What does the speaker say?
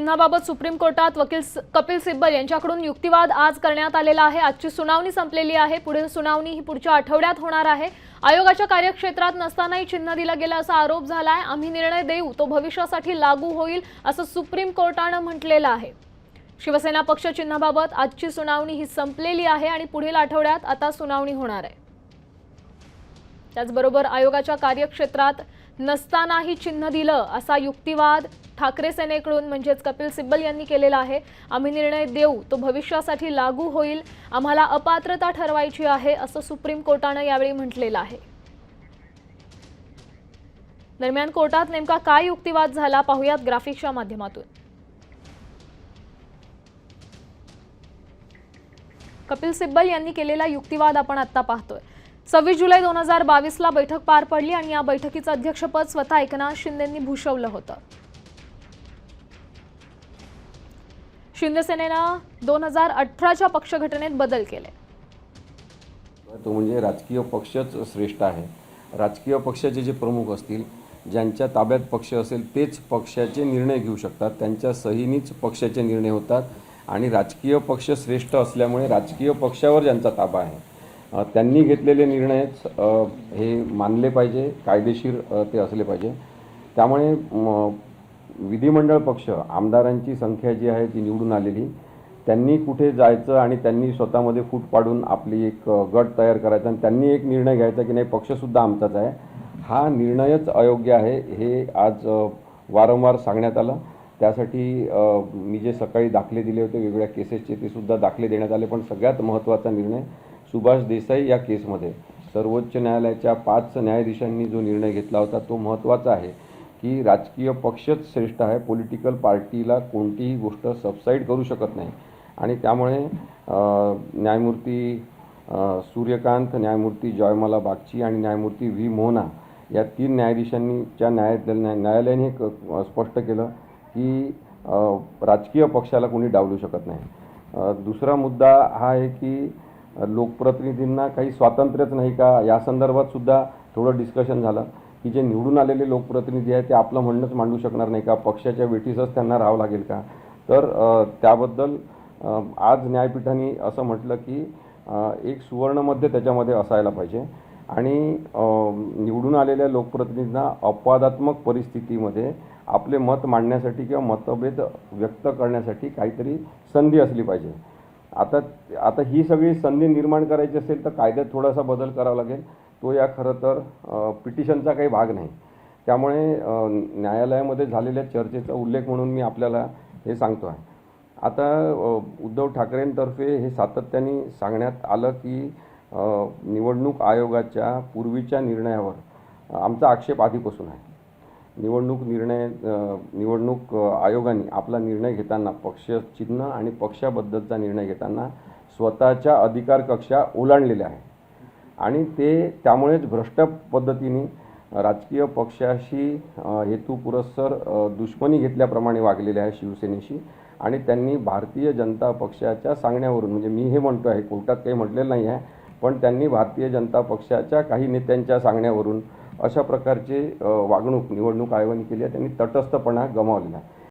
चिन्हाबाबत supreme कोर्टात वकील कपिल सिब्बल यांच्याकडून युक्तिवाद आज करण्यात आलेला आहे। आजची सुनावणी संपलेली आहे। पुढील सुनावणी ही पुढच्या आठवड्यात होणार आहे। आयोगाच्या कार्यक्षेत्रात नसतानाही चिन्ह दिलं गेलं असा आरोप झालाय। आम्ही निर्णय देऊ तो भविष्यासाठी लागू होईल असं सुप्रीम कोर्टाने म्हटलेलं आहे। शिवसेना पक्ष चिन्हाबाबत आजची सुनावणी ही संपलेली आहे आणि पुढील आठवड्यात आता सुनावणी होणार आहे। त्याचबरोबर आयोगाच्या कार्यक्षेत्रात नसतानाही चिन्ह दिलं असा युक्तिवाद ठाकरे सेनेकडून म्हणजेच कपिल सिब्बल यांनी केलेला आहे। आम्ही निर्णय देऊ तो भविष्यासाठी लागू होईल, आम्हाला अपात्रता ठरवायची आहे असं सुप्रीम कोर्टाने यावेळी म्हटलेलं आहे। दरम्यान कोर्टात नेमका काय युक्तिवाद झाला पाहूयात ग्राफिक्सच्या माध्यमातून। कपिल सिब्बल यांनी केलेला युक्तिवाद आपण आता पाहतोय। 26 जुलै 2022 ला बैठक पार पडली आणि या बैठकीचं अध्यक्षपद स्वतः एकनाथ शिंदेंनी भूषवलं होतं। शिंदे सेनेनं 2018च्या पक्षघटनेत बदल केले। तो म्हणजे राजकीय पक्षच श्रेष्ठ आहे। राजकीय पक्षाचे जे प्रमुख असतील, ज्यांच्या ताब्यात पक्ष असेल तेच पक्षाचे निर्णय घेऊ शकतात, त्यांच्या सहीनीच पक्षाचे निर्णय होतात आणि राजकीय पक्ष श्रेष्ठ असल्यामुळे राजकीय पक्षावर ज्यांचा ताबा आहे त्यांनी घेतलेले निर्णयच हे मानले पाहिजे, कायदेशीर ते असले पाहिजे। त्यामुळे विधिमंडळ पक्ष आमदारांची संख्या जी आहे ती निवडून आलेली, त्यांनी कुठे जायचं आणि त्यांनी स्वतःमध्ये फूट पाडून आपली एक गट तयार करायचा आणि त्यांनी एक निर्णय घ्यायचा की नाही पक्षसुद्धा आमचाच आहे, हा निर्णयच अयोग्य आहे हे आज वारंवार सांगण्यात आलं। त्यासाठी मी जे सकाळी दाखले दिले होते वेगवेगळ्या केसेसचे ते सुद्धा दाखले देण्यात आले। पण सगळ्यात महत्त्वाचा निर्णय सुभाष देसाई या केसमध्ये सर्वोच्च न्यायालयाच्या 5 न्यायाधीशांनी जो निर्णय घेतला होता तो महत्त्वाचा आहे की राजकीय पक्षच श्रेष्ठ आहे, पॉलिटिकल पार्टीला कोणतीही गोष्ट सबसाईड करू शकत नाही। आणि त्यामुळे न्यायमूर्ती सूर्यकांत, न्यायमूर्ती जयमाला बागची आणि न्यायमूर्ती व्ही मोहना या 3 न्यायाधीशांनीच्या न्यायालयाने स्पष्ट केलं की राजकीय पक्षाला कोणी डावलू शकत नाही। दुसरा मुद्दा हा आहे की लोकप्रतिनिधींना काही स्वातंत्र्यच नाही का, या संदर्भात सुद्धा थोडं डिस्कशन झालं की जे निवडून आलेले लोकप्रतिनिधी आहेत ते आपलं म्हणणंच मांडू शकणार नाही का, पक्षाच्या वेठीसच त्यांना राहावं लागेल का। तर त्याबद्दल आज न्यायपीठाने असं म्हटलं की एक सुवर्णमध्य त्याच्यामध्ये असायला पाहिजे आणि निवडून आलेल्या लोकप्रतिनिधींना अपवादात्मक परिस्थितीमध्ये आपले मत मांडण्यासाठी किंवा मतभेद व्यक्त करण्यासाठी काहीतरी संधी असली पाहिजे। आता ही सगळी संधी निर्माण करायची असेल तर कायद्यात थोडासा बदल करावा लागेल। तो या खरं तर पिटिशनचा काही भाग नाही। त्यामुळे न्यायालयामध्ये झालेल्या चर्चेचा उल्लेख म्हणून मी आपल्याला हे सांगतो आहे। आता उद्धव ठाकरेंतर्फे हे सातत्याने सांगण्यात आलं की निवडणूक आयोगाच्या पूर्वीच्या निर्णयावर आमचा आक्षेप आधीपासून आहे। निवडणूक आयोगाने आपला निर्णय घेताना पक्ष चिन्ह आणि पक्षाबद्दलचा निर्णय घेताना स्वतःच्या अधिकार कक्षा ओलांडलेल्या आहे आणि ते त्यामुळेच भ्रष्ट पद्धतीने राजकीय पक्षाशी हेतुपुरस्सर दुश्मनी घेतल्याप्रमाणे वागलेले आहे शिवसेनेशी। आणि त्यांनी भारतीय जनता पक्षाच्या सांगण्यावरून, म्हणजे मी हे म्हणतो आहे, कोर्टात काही म्हटलेलं नाही आहे, पण त्यांनी भारतीय जनता पक्षाच्या काही नेत्यांच्या सांगण्यावरून अशा प्रकारचे वागणूक निवडणूक आयोगाने केली आहे। त्यांनी तटस्थपणा गमावलेला आहे।